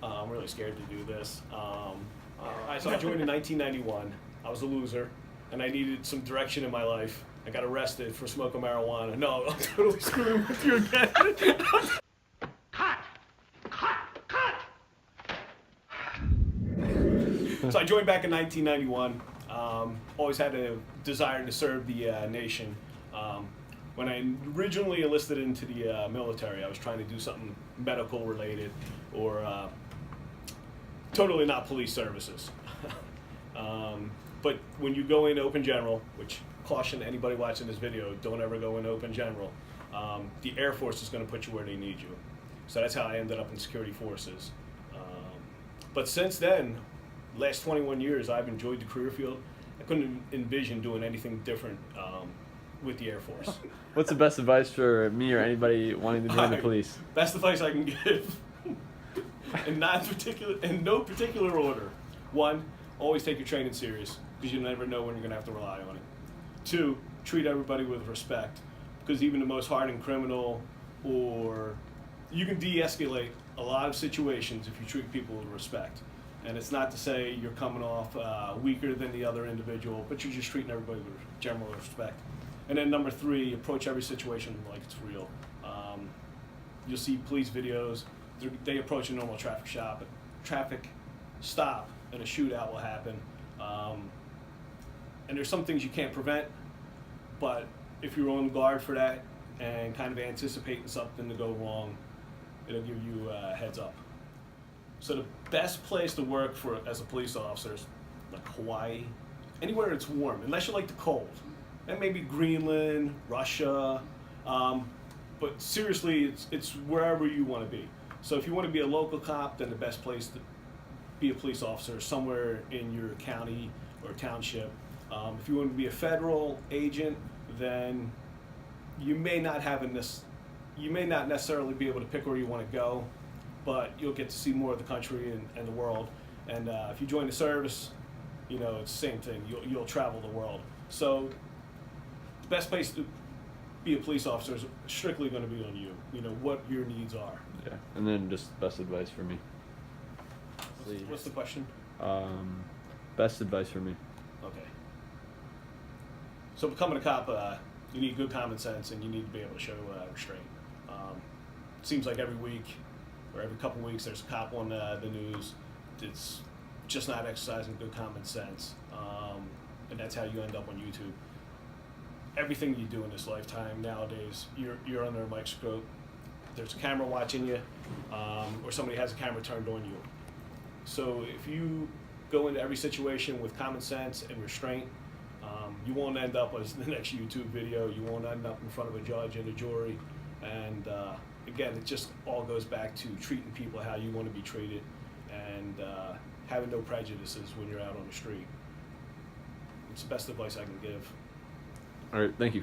I'm really scared to do this. So I joined in 1991. I was a loser, and I needed some direction in my life. I got arrested for smoking marijuana. No, I'm totally screwing with you again. Cut! Cut! Cut! So I joined back in 1991. Always had a desire to serve the nation. When I originally enlisted into the military, I was trying to do something medical related or totally not police services. But when you go into open general, which caution anybody watching this video, don't ever go into open general, the Air Force is going to put you where they need you. So that's how I ended up in security forces. But since then, last 21 years, I've enjoyed the career field. I couldn't envision doing anything different with the Air Force. What's the best advice for me or anybody wanting to join the police? Best advice I can give, in no particular order. 1, always take your training serious, because you never know when you're going to have to rely on it. 2, treat everybody with respect, because even the most hardened criminal, or you can de-escalate a lot of situations if you treat people with respect. And it's not to say you're coming off weaker than the other individual, but you're just treating everybody with general respect. And then number 3, approach every situation like it's real. You'll see police videos. They approach a normal traffic stop, and a shootout will happen. And there's some things you can't prevent, but if you're on guard for that and kind of anticipating something to go wrong, it'll give you a heads up. So the best place to work as a police officer is like Hawaii, anywhere it's warm, unless you like the cold. And maybe Greenland, Russia, but seriously, it's wherever you want to be. So if you want to be a local cop, then the best place to be a police officer is somewhere in your county or township. If you want to be a federal agent, then you may not necessarily be able to pick where you want to go, but you'll get to see more of the country and the world. And if you join the service, it's the same thing. You'll travel the world. So the best place to be a police officer is strictly going to be on you. What your needs are. Yeah, and then just best advice for me. What's the question? Best advice for me. Okay. So becoming a cop, you need good common sense, and you need to be able to show restraint. It seems like every week or every couple weeks there's a cop on the news that's just not exercising good common sense, and that's how you end up on YouTube. Everything you do in this lifetime nowadays, you're under a microscope. There's a camera watching you, or somebody has a camera turned on you. So if you go into every situation with common sense and restraint, you won't end up as the next YouTube video. You won't end up in front of a judge and a jury. And again, it just all goes back to treating people how you want to be treated, and having no prejudices when you're out on the street. It's the best advice I can give. All right, thank you.